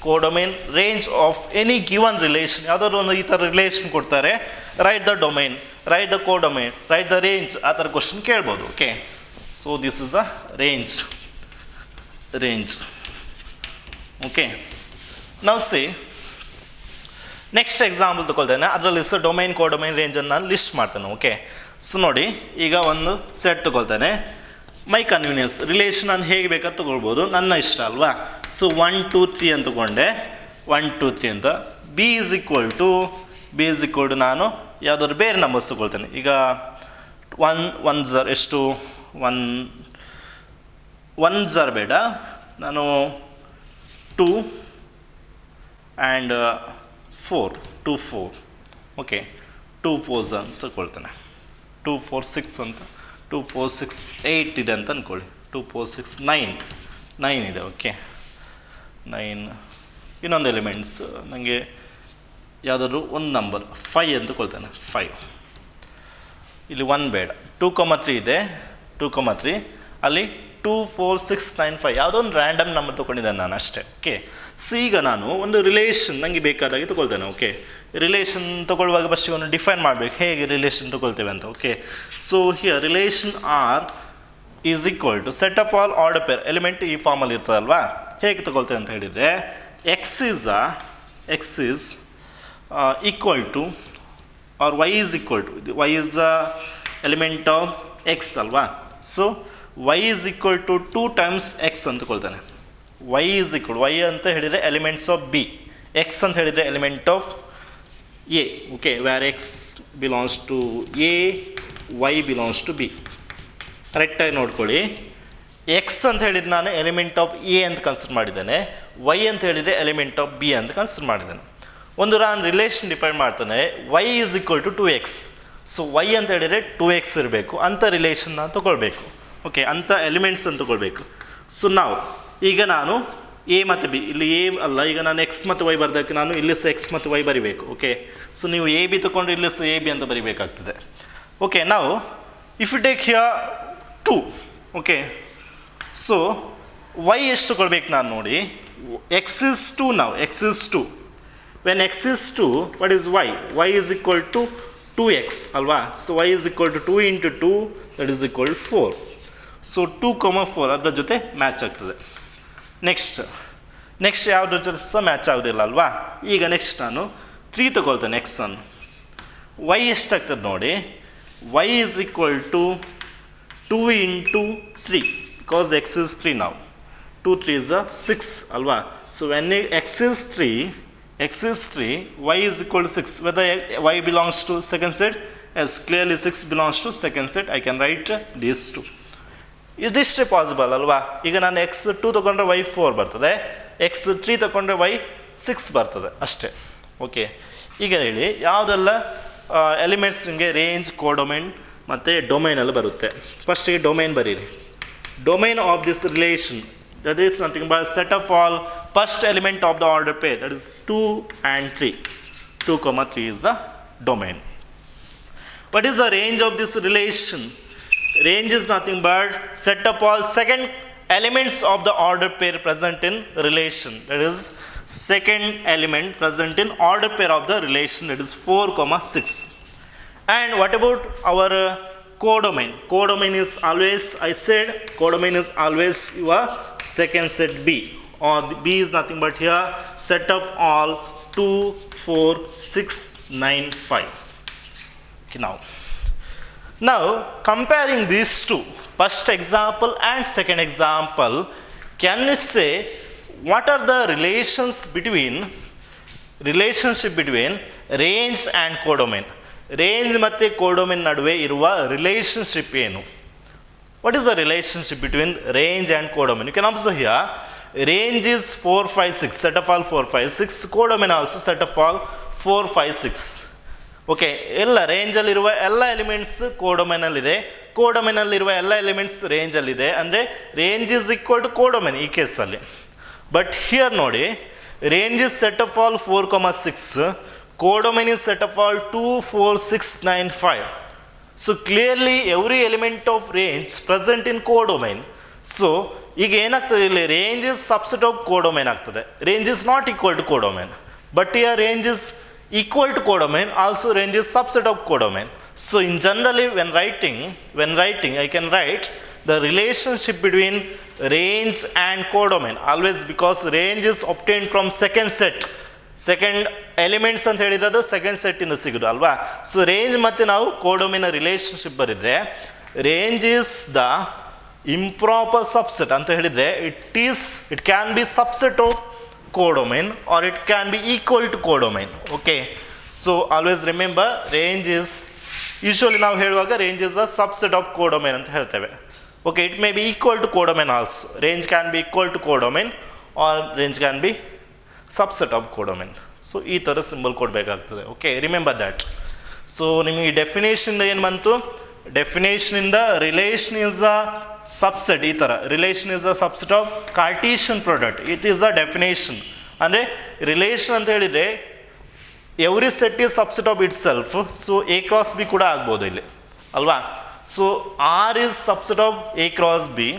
codomain, range of any given relation. ಯಾವುದಾದ್ರು ಒಂದು ಈ ಥರ relation ಕೊಡ್ತಾರೆ, write the domain, write the codomain, write the range, ಆ ಥರ question ಕೇಳ್ಬೋದು. Okay, so this is a range. Okay, ನಾವು C next example ತಗೊಳ್ತೇನೆ. ಅದರಲ್ಲಿ ಸಹ ಡೊಮೈನ್, ಕೋಡೊಮೈನ್, ರೇಂಜನ್ನು ನಾನು ಲಿಸ್ಟ್ ಮಾಡ್ತೇನೆ. ಓಕೆ, ಸೊ ನೋಡಿ, ಈಗ ಒಂದು ಸೆಟ್ ತಗೊಳ್ತೇನೆ. ಮೈ ಕನ್ವೀನಿಯನ್ಸ್ ರಿಲೇಷನ್ ನಾನು ಹೇಗೆ ಬೇಕಾದ್ರೆ ತೊಗೊಳ್ಬೋದು, ನನ್ನ ಇಷ್ಟ ಅಲ್ವಾ. ಸೊ 1, 2, 3 ಅಂತ ತಗೊಂಡೆ, 1, 2, 3 ಅಂತ. ಬಿ ಈಸ್ ಈಕ್ವಲ್ ಟು ನಾನು ಯಾವುದಾದ್ರು ಬೇರೆ ನಂಬರ್ಸ್ ತೊಗೊಳ್ತೇನೆ. ಈಗ ಒನ್ ಝರ್ ಎಷ್ಟು, ಒನ್ ಝರ್ ಬೇಡ, ನಾನು 2 ಆ್ಯಂಡ್ 2 4 ಓಕೆ 2 4 ಅಂತ ತಗೊಳ್ತೇನೆ. 2 4 6 ಅಂತ, 2 4 6 8 ಇದೆ ಅಂತ ಅಂದ್ಕೊಳ್ಳಿ. 2 4 6 9 ಇದೆ. ಓಕೆ 9. ಇನ್ನೊಂದು ಎಲಿಮೆಂಟ್ಸ್ ನನಗೆ ಯಾವುದಾದ್ರು ಒಂದು ನಂಬರ್ 5 ಅಂತ ಕೊಳ್ತೇನೆ. 5 ಇಲ್ಲಿ 1 ಬೇಡ. 2, 3 ಇದೆ. 2, 3 ಅಲ್ಲಿ 2 4 6 9 5 ಯಾವುದೋ ಒಂದು ರ್ಯಾಂಡಮ್ ನಂಬರ್ ತೊಗೊಂಡಿದ್ದೇನೆ ನಾನು ಅಷ್ಟೇ. ಓಕೆ ಸೊ ಈಗ ನಾನು ಒಂದು ರಿಲೇಷನ್ ನನಗೆ ಬೇಕಾದಾಗೆ ತೊಗೊಳ್ತೇನೆ. ಓಕೆ ರಿಲೇಷನ್ ತೊಗೊಳ್ಳುವಾಗ ಫಸ್ಟಿಗೆ ಒಂದು ಡಿಫೈನ್ ಮಾಡಬೇಕು ಹೇಗೆ ರಿಲೇಷನ್ ತೊಗೊಳ್ತೇವೆ ಅಂತ. Okay so here relation R is equal to set of all order pair element ಈ ಫಾರ್ಮಲ್ಲಿ ಇರ್ತದಲ್ವಾ. ಹೇಗೆ ತೊಗೊಳ್ತೇವೆ ಅಂತ ಹೇಳಿದರೆ X is equal to R Y is equal to, Y is the element of X ಅಲ್ವಾ. So Y is equal to 2 times X ಅಂತ ಕೊಳ್ತಾನೆ. ವೈ ಈಸ್ ಈಕ್ವಲ್, ವೈ ಅಂತ ಹೇಳಿದರೆ ಎಲಿಮೆಂಟ್ಸ್ ಆಫ್ ಬಿ, ಎಕ್ಸ್ ಅಂತ ಹೇಳಿದರೆ element of A. Okay where X belongs to A, y belongs to B. ಕರೆಕ್ಟಾಗಿ ನೋಡ್ಕೊಳ್ಳಿ. X ಅಂತ ಹೇಳಿದ್ರೆ ನಾನು ಎಲಿಮೆಂಟ್ ಆಫ್ ಎ ಅಂತ ಕನ್ಸಿಡರ್ ಮಾಡಿದ್ದೇನೆ, ವೈ ಅಂತ ಹೇಳಿದರೆ ಎಲಿಮೆಂಟ್ ಆಫ್ ಬಿ ಅಂತ ಕನ್ಸಿಡರ್ ಮಾಡಿದ್ದೇನೆ. ಒಂದು ನಾನು ರಿಲೇಷನ್ ಡಿಫೈನ್ ಮಾಡ್ತಾನೆ, y is equal to 2x. So y ಅಂತ ಹೇಳಿದರೆ 2x ಇರಬೇಕು ಅಂತ ರಿಲೇಷನ್ ನಾನು ತೊಗೊಳ್ಬೇಕು. ಓಕೆ ಅಂಥ ಎಲಿಮೆಂಟ್ಸ್ ಅಂತ ತೊಗೊಳ್ಬೇಕು. ಸೊ ನಾವು ಈಗ ನಾನು ಎ ಮತ್ತು ಬಿ, ಇಲ್ಲಿ ಎ ಅಲ್ಲ, ಈಗ ನಾನು ಎಕ್ಸ್ ಮತ್ತು ವೈ ಬರ್ದಕ್ಕೆ ನಾನು ಇಲ್ಲಿ ಸಹ ಎಕ್ಸ್ ಮತ್ತು ವೈ ಬರಿಬೇಕು. ಓಕೆ ಸೊ ನೀವು ಎ ಬಿ ತೊಗೊಂಡ್ರೆ ಇಲ್ಲಿ ಸಹ ಎ ಬಿ ಅಂತ ಬರಿಬೇಕಾಗ್ತದೆ. ಓಕೆ ನಾವು if you take here 2. Okay so y ಎಷ್ಟು ಕೊಡ್ಬೇಕು ನಾನು ನೋಡಿ. ಎಕ್ಸ್ ಈಸ್ 2 ನಾವು, x is 2. When x is 2 what is y? Y is equal to 2x ಅಲ್ವಾ. So Y is equal to 2 into 2 that is equal 4. So 2, 4 ಅದರ ಜೊತೆ match ಆಗ್ತದೆ. Next ಯಾವುದ್ರ ಜೊತೆ ಸಹ ಮ್ಯಾಚ್ ಆಗೋದಿಲ್ಲ ಅಲ್ವಾ. ಈಗ ನೆಕ್ಸ್ಟ್ ನಾನು 3 ತಗೊಳ್ತೇನೆ ಎಕ್ಸನ್ನು. ವೈ ಎಷ್ಟಾಗ್ತದೆ ನೋಡಿ. Y is equal to 2 into 3 because x is 3 ನಾವು. 2 3 is 6 ಅಲ್ವಾ. So when x is 3, y is equal to 6. Whether y belongs to second set, yes, clearly 6 belongs to second set. I can write these two. Is this possible ಅಲ್ವಾ. ಈಗ ನಾನು X 2 ತೊಗೊಂಡ್ರೆ y 4 ಬರ್ತದೆ, X 3 ತೊಗೊಂಡ್ರೆ y 6 ಬರ್ತದೆ ಅಷ್ಟೇ. Okay ಈಗ ಹೇಳಿ ಯಾವುದೆಲ್ಲ ಎಲಿಮೆಂಟ್ಸ್ ನಿಮಗೆ ರೇಂಜ್, ಕೋಡೊಮೈನ್ ಮತ್ತು ಡೊಮೈನಲ್ಲಿ ಬರುತ್ತೆ. ಫಸ್ಟಿಗೆ ಡೊಮೈನ್ ಬರೀರಿ. Domain of this relation, that is nothing but set of all first element of the order pair, that is 2 and 3. 2, 3 is the domain. What is the range of this relation? Range is nothing but set of all second elements of the order pair present in relation, that is second element present in order pair of the relation, that is 4, 6. And what about our codomain? Codomain is always, I said, codomain is always your second set B, or B is nothing but here set of all 2, 4, 6, 9, 5. Okay, now comparing these two, first example and second example, can you say what are the relationship between range and codomain? Range ಮತ್ತು codomain ನಡುವೆ ಇರುವ relationship ಏನು? What is the relationship between range and codomain? You can observe here range is 4, 5, 6, set of all 4, 5, 6. Codomain also set of all 4, 5, 6. Okay ಎಲ್ಲ ರೇಂಜಲ್ಲಿರುವ ಎಲ್ಲ elements ಕೋಡೊಮೈನಲ್ಲಿದೆ, ಕೋಡೊಮೈನಲ್ಲಿರುವ ಎಲ್ಲ elements ರೇಂಜಲ್ಲಿದೆ. ಅಂದರೆ range is equal to ಕೋಡೊಮೈನ್ ಈ ಕೇಸಲ್ಲಿ. ಬಟ್ ಹಿಯರ್ ನೋಡಿ, range is set of all 4, 6. Codomain is set of all 2, 4, 6, 9, 5. So clearly every element of range present in codomain. So ಈಗ ಏನಾಗ್ತದೆ ಇಲ್ಲಿ, range is subset of codomain ಆಗ್ತದೆ. Range is not equal to codomain, but here range is equal to codomain, also range is subset of codomain. So in generally when writing I can write the relationship between range and codomain always, because range is obtained from second set. Second elements ಅಂತ ಹೇಳಿರೋದು second ಸೆಟ್ಟಿಂದ ಸಿಗೋದು ಅಲ್ವಾ. So range ಮತ್ತು ನಾವು codomain relationship ಬರಿದರೆ, range is the improper subset ಅಂತ ಹೇಳಿದರೆ it can be subset of codomain or it can be equal to codomain. Okay, so always remember range is usually ನಾವು ಹೇಳುವಾಗ range is a subset of codomain ಅಂತ ಹೇಳ್ತೇವೆ. Okay, it may be equal to codomain also. Range can be equal to codomain or range can be subset of codomain. So ಈ ಥರ symbol ಕೊಡಬೇಕಾಗ್ತದೆ. Okay, remember that. So ನಿಮಗೆ definition ಏನು ಬಂತು? Definition ಇಂದ relation is a subset. ಈ ಥರ relation is a subset of Cartesian product. It is a definition. ಅಂದರೆ ರಿಲೇಷನ್ ಅಂತ ಹೇಳಿದರೆ every set is subset of itself. So A cross B ಕೂಡ ಆಗ್ಬೋದು ಇಲ್ಲಿ ಅಲ್ವಾ. So R is subset of A cross B.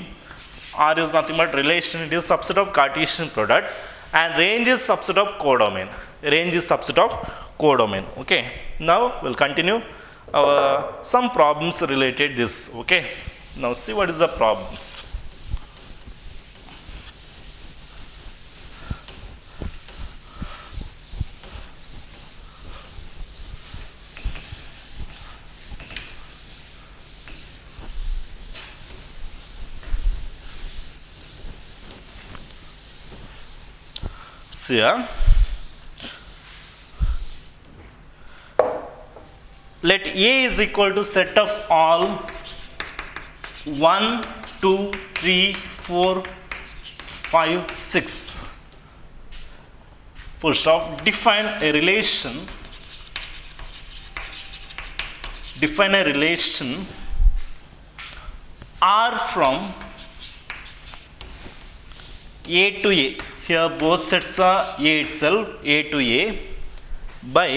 R is nothing but relation. It is subset of Cartesian product and range is subset of codomain. Range is subset of codomain. Okay, now we'll continue some problems related this. Okay, now see what is the problems. See here. Let A is equal to set of all 1, 2, 3, 4, 5, 6. First off, define a relation. Define a relation R from A to A. Here both sets are A itself, A to A, by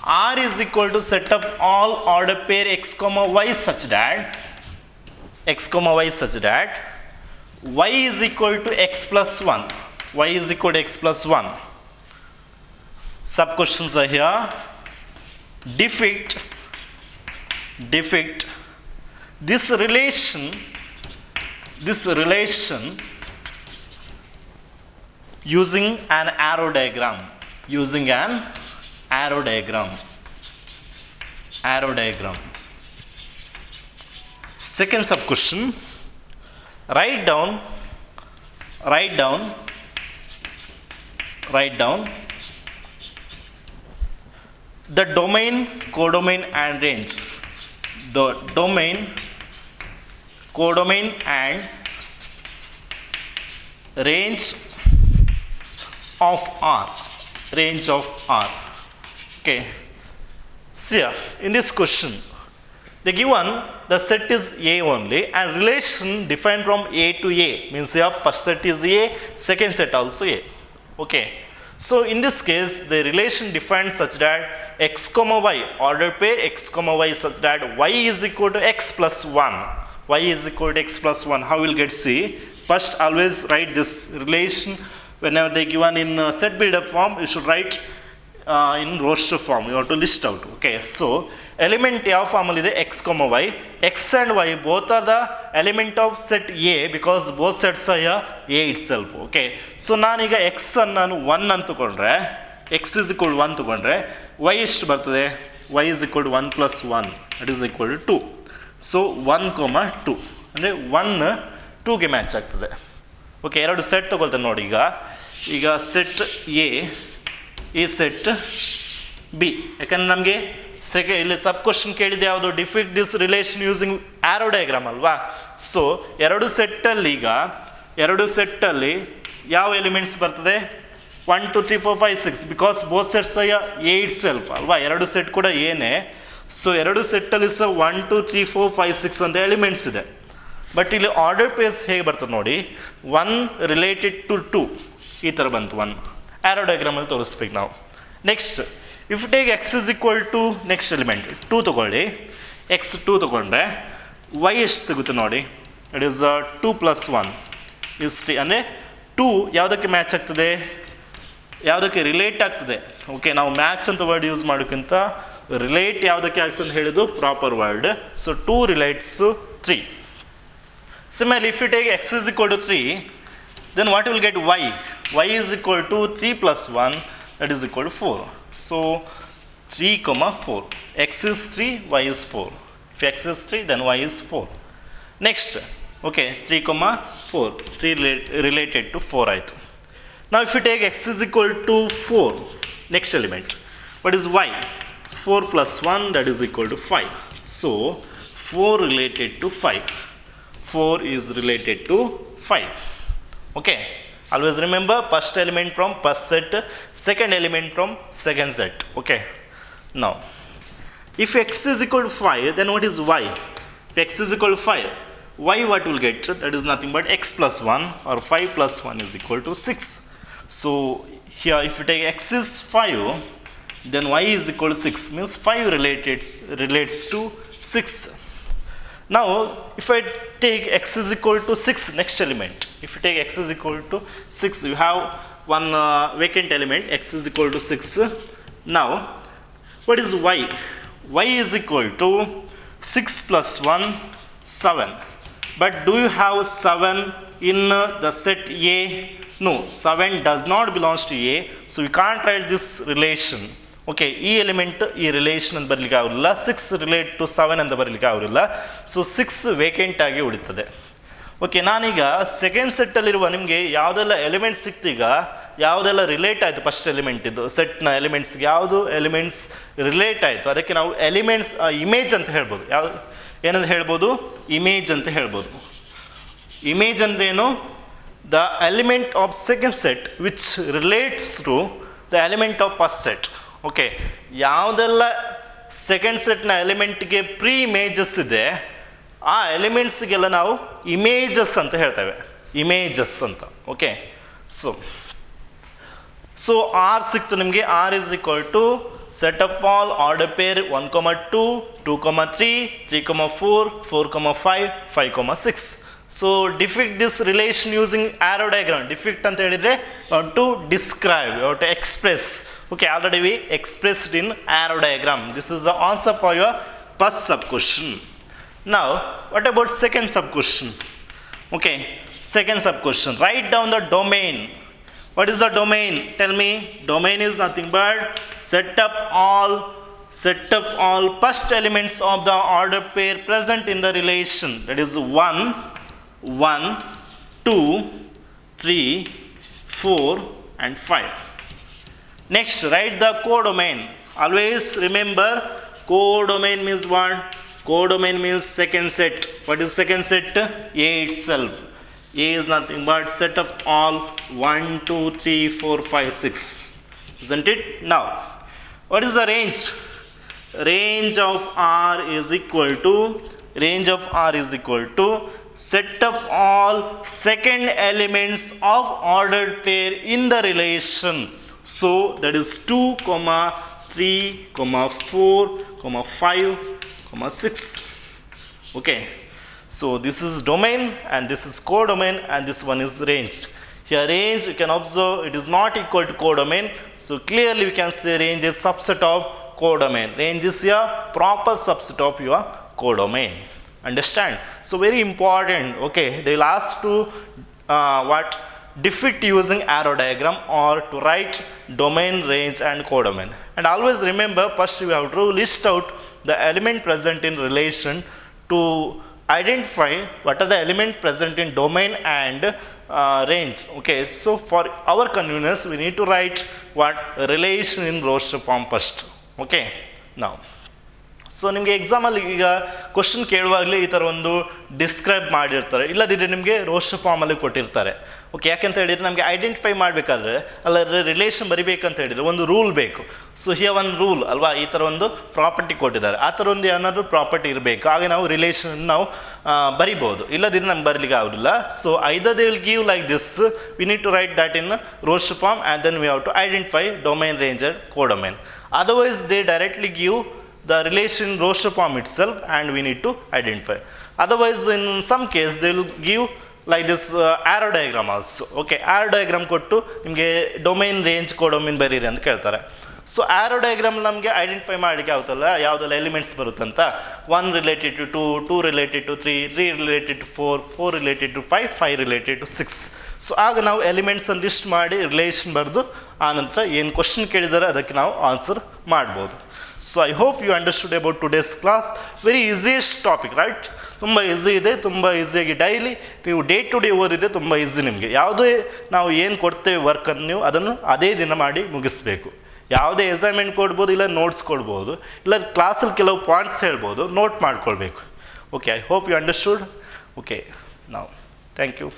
R is equal to set up all order pair x comma y such that y is equal to x plus 1. Y is equal to x plus 1. Sub questions are here. Depict this relation using an arrow diagram. Arrow diagram. Second sub question. Write down the domain, codomain and range. The domain, codomain and range of R. Range of R. Okay. See here, in this question, the given the set is A only and relation defined from A to A means here first set is A, second set also A. Okay. So in this case, the relation defined such that x comma y, order pair x comma y such that y is equal to x plus 1. Y is equal to x plus 1. How we'll get see? First, always write this relation. Whenever they given in set builder form, you should write in roster form. You have to list out. Okay, so element ಯಾವ ಫಾರ್ಮಲ್ಲಿ ಇದೆ x, y. X and y both are the element of set A because both sets are here A itself. Okay, so ನಾನೀಗ x ಅನ್ನು ನಾನು 1 ಅಂತ ತಗೊಂಡ್ರೆ x is equal to 1 ತಗೊಂಡ್ರೆ y ಎಷ್ಟು ಬರ್ತದೆ? y is equal to 1 plus 1 that is equal to 2. So 1, 2 ಅಂದರೆ 1 2ಗೆ match ಆಗ್ತದೆ. ಓಕೆ, ಎರಡು ಸೆಟ್ ತಗೊಳ್ತೇನೆ ನೋಡಿ. ಈಗ ಸೆಟ್ ಎ ಈ ಸೆಟ್ ಬಿ. ಯಾಕಂದರೆ ನಮಗೆ ಇಲ್ಲಿ ಸಬ್ ಕ್ವಶನ್ ಕೇಳಿದೆ ಯಾವುದು? Defeat this relation using arrow diagram ಅಲ್ವಾ. ಸೊ ಎರಡು ಸೆಟ್ಟಲ್ಲಿ ಯಾವ ಎಲಿಮೆಂಟ್ಸ್ ಬರ್ತದೆ? 1 2 3 4 5 6 because both sets A it self ಅಲ್ವಾ. ಎರಡು ಸೆಟ್ ಕೂಡ ಏನೇ. ಸೊ ಎರಡು ಸೆಟ್ಟಲ್ಲಿ 1 2 3 4 5 6 ಅಂತ ಎಲಿಮೆಂಟ್ಸ್ ಇದೆ. ಬಟ್ ಇಲ್ಲಿ ಆರ್ಡರ್ ಪೇಸ್ ಹೇಗೆ ಬರ್ತದೆ ನೋಡಿ. 1 ರಿಲೇಟೆಡ್ ಟು 2 ಈ ಥರ ಬಂತು. 1 ಆರೋ ಡಯಾಗ್ರಾಮಲ್ಲಿ ತೋರಿಸ್ಬೇಕು ನಾವು. Next if take x is equal to next element 2 ತೊಗೊಳ್ಳಿ. ಎಕ್ಸ್ 2 ತೊಗೊಂಡ್ರೆ ವೈ ಎಷ್ಟು ಸಿಗುತ್ತೆ ನೋಡಿ. It is 2 plus 1 is 3. ಅಂದರೆ 2 ಯಾವುದಕ್ಕೆ ಮ್ಯಾಚ್ ಆಗ್ತದೆ? ಯಾವುದಕ್ಕೆ ರಿಲೇಟ್ ಆಗ್ತದೆ? ಓಕೆ, ನಾವು ಮ್ಯಾಚ್ ಅಂತ ವರ್ಡ್ ಯೂಸ್ ಮಾಡೋಕ್ಕಿಂತ ರಿಲೇಟ್ ಯಾವುದಕ್ಕೆ ಆಗ್ತದೆ ಅಂತ ಹೇಳಿದ್ದು proper word. So 2 relates 3. Similarly, if you take x is equal to 3, then what you will get? Y. Y is equal to 3 plus 1, that is equal to 4. So 3, 4. X is 3, y is 4. If x is 3, then y is 4. Next, okay, 3, 4. 3 related to 4 ಆಯಿತು. Now if you take x is equal to 4, next element, what is y? 4 plus 1, that is equal to 5. So 4 related to 5. 4 is related to 5. Okay. Always remember first element from first set, second element from second set. Okay. Now, if x is equal to 5, then what is y? If x is equal to 5, y what will get? That is nothing but x plus 1, or 5 plus 1 is equal to 6. So here if you take x is 5, then y is equal to 6, means 5 relates to 6. Now if I take x is equal to 6, next element, if you take x is equal to 6, you have one vacant element, x is equal to 6. Now what is y? Y is equal to 6 plus 1, 7. But do you have 7 in the set A? No, 7 does not belongs to A, so you can't write this relation. Okay, ಈ element ಈ relation ಅಂತ ಬರಲಿಕ್ಕೆ ಆಗೋದಿಲ್ಲ, 6 relate to 7 ಅಂತ ಬರಲಿಕ್ಕೆ ಆಗೋದಿಲ್ಲ, so 6 vacant ಆಗಿ ಉಳಿತದೆ. ಓಕೆ, ನಾನೀಗ ಸೆಕೆಂಡ್ ಸೆಟ್ಟಲ್ಲಿರುವ ನಿಮಗೆ ಯಾವುದೆಲ್ಲ ಎಲಿಮೆಂಟ್ಸ್ ಸಿಕ್ತೀಗ, ಯಾವುದೆಲ್ಲ ರಿಲೇಟ್ ಆಯಿತು ಫಸ್ಟ್ ಎಲಿಮೆಂಟ್ ಇದ್ದು ಸೆಟ್ನ ಎಲಿಮೆಂಟ್ಸ್ಗೆ ಯಾವುದು ಎಲಿಮೆಂಟ್ಸ್ ರಿಲೇಟ್ ಆಯಿತು ಅದಕ್ಕೆ ನಾವು ಎಲಿಮೆಂಟ್ಸ್ ಇಮೇಜ್ ಅಂತ ಹೇಳ್ಬೋದು. ಯಾವ ಏನಂತ ಹೇಳ್ಬೋದು? ಇಮೇಜ್ ಅಂತ ಹೇಳ್ಬೋದು. ಇಮೇಜ್ ಅಂದ್ರೆ ಏನು? The element of second set which relates to the element of first set. Okay, ಯಾವುದೆಲ್ಲ ಸೆಕೆಂಡ್ ಸೆಟ್ನ ಎಲಿಮೆಂಟ್ಗೆ ಪ್ರೀ ಇಮೇಜಸ್ ಇದೆ ಆ ಎಲಿಮೆಂಟ್ಸ್ಗೆಲ್ಲ ನಾವು ಇಮೇಜಸ್ ಅಂತ ಹೇಳ್ತೇವೆ, ಇಮೇಜಸ್ ಅಂತ. ಓಕೆ, ಸೊ ಆರ್ ಸಿಕ್ತು ನಿಮಗೆ. R is equal to set of all order pair 1, 2, 2, 3, 3, 4, 4, 5, 5, 6. So depict this relation using arrow diagram. Depict anta helidre to describe or to express. Okay, already we expressed in arrow diagram. This is the answer for your first sub question. Now what about second sub question? Okay, second sub question, write down the domain. What is the domain? Tell me. Domain is nothing but set up all first elements of the order pair present in the relation. That is 1, 1, 2, 3, 4 and 5. Next, write the codomain. Always remember, codomain means what? Codomain means second set. What is second set? A itself. A is nothing but set of all 1, 2, 3, 4, 5, 6. Isn't it? Now, what is the range? Range of R is equal to set of all second elements of ordered pair in the relation. So that is 2, 3, 4, 5, 6. Okay. So this is domain and this is codomain and this one is range. Here range, you can observe it is not equal to codomain. So clearly we can say range is subset of codomain. Range is a proper subset of your codomain. Understand? So very important. Okay, they will ask to depict using arrow diagram or to write domain, range and codomain. And always remember, first we have to list out the element present in relation to identify what are the elements present in domain and range. Okay, so for our convenience we need to write what relation in roster form first. Okay, now so ನಿಮಗೆ ಎಕ್ಸಾಮಲ್ಲಿ ಈಗ question ಕೇಳುವಾಗಲೇ ಈ ಥರ ಒಂದು describe ಮಾಡಿರ್ತಾರೆ, ಇಲ್ಲದಿದ್ದರೆ ನಿಮಗೆ roster ಫಾರ್ಮಲ್ಲಿ ಕೊಟ್ಟಿರ್ತಾರೆ. ಓಕೆ, ಯಾಕೆಂತ ಹೇಳಿದರೆ ನಮಗೆ ಐಡೆಂಟಿಫೈ ಮಾಡಬೇಕಾದ್ರೆ ಅಲ್ಲ ರಿಲೇಷನ್ ಬರಿಬೇಕಂತ ಹೇಳಿದರೆ ಒಂದು ರೂಲ್ ಬೇಕು. ಸೊ ಹಿಯರ್ ಒಂದು ರೂಲ್ ಅಲ್ವಾ, ಈ ಥರ ಒಂದು ಪ್ರಾಪರ್ಟಿ ಕೊಟ್ಟಿದ್ದಾರೆ, ಆ ಥರ ಒಂದು ಏನಾದರೂ ಪ್ರಾಪರ್ಟಿ ಇರಬೇಕು, ಹಾಗೆ ನಾವು ರಿಲೇಷನ್ ನಾವು ಬರಿಬೋದು, ಇಲ್ಲದಿದ್ದರೆ ನಮ್ಗೆ ಬರಲಿಕ್ಕೆ ಆಗೋದಿಲ್ಲ. So either they will give like this, we need to write that in roster form and then we have to identify domain, range and codomain. Otherwise they directly give the relation roster form itself and we need to identify. Otherwise in some case they will give like this arrow diagram also. Okay, arrow diagram ಕೊಟ್ಟು ನಿಮಗೆ domain, range, ಕೋಡೊಮೈನ್ ಬರೀರಿ ಅಂತ ಕೇಳ್ತಾರೆ. So arrow diagram ನಮಗೆ identify ಮಾಡಲಿಕ್ಕೆ ಆಗುತ್ತಲ್ಲ ಯಾವುದೆಲ್ಲ elements ಬರುತ್ತಂತ. 1 related to 2, 2 related to 3, 3 related to 4, 4 related to 5, 5 related to 6. So ಆಗ ನಾವು ಎಲಿಮೆಂಟ್ಸನ್ನು ಲಿಸ್ಟ್ ಮಾಡಿ ರಿಲೇಷನ್ ಬರೆದು ಆನಂತರ ಏನು ಕ್ವಶನ್ ಕೇಳಿದರೆ ಅದಕ್ಕೆ ನಾವು ಆನ್ಸರ್ ಮಾಡ್ಬೋದು. So I hope you understood about today's class. Very easiest topic, right? ತುಂಬ ಈಸಿ ಇದೆ. ತುಂಬ ಈಸಿಯಾಗಿ ಡೈಲಿ ನೀವು ಡೇ ಟು ಡೇ ಓದಿದ್ರೆ ತುಂಬ ಈಸಿ ನಿಮಗೆ. ಯಾವುದೇ ನಾವು ಏನು ಕೊಡ್ತೇವೆ ವರ್ಕನ್ನು ನೀವು ಅದನ್ನು ಅದೇ ದಿನ ಮಾಡಿ ಮುಗಿಸ್ಬೇಕು. ಯಾವುದೇ ಅಸೈನ್ಮೆಂಟ್ ಕೊಡ್ಬೋದು, ಇಲ್ಲ ನೋಟ್ಸ್ ಕೊಡ್ಬೋದು, ಇಲ್ಲ ಕ್ಲಾಸಲ್ಲಿ ಕೆಲವು ಪಾಯಿಂಟ್ಸ್ ಹೇಳ್ಬೋದು, ನೋಟ್ ಮಾಡ್ಕೊಳ್ಬೇಕು. Okay, I hope you understood. Okay, ನಾವು ಥ್ಯಾಂಕ್ ಯು.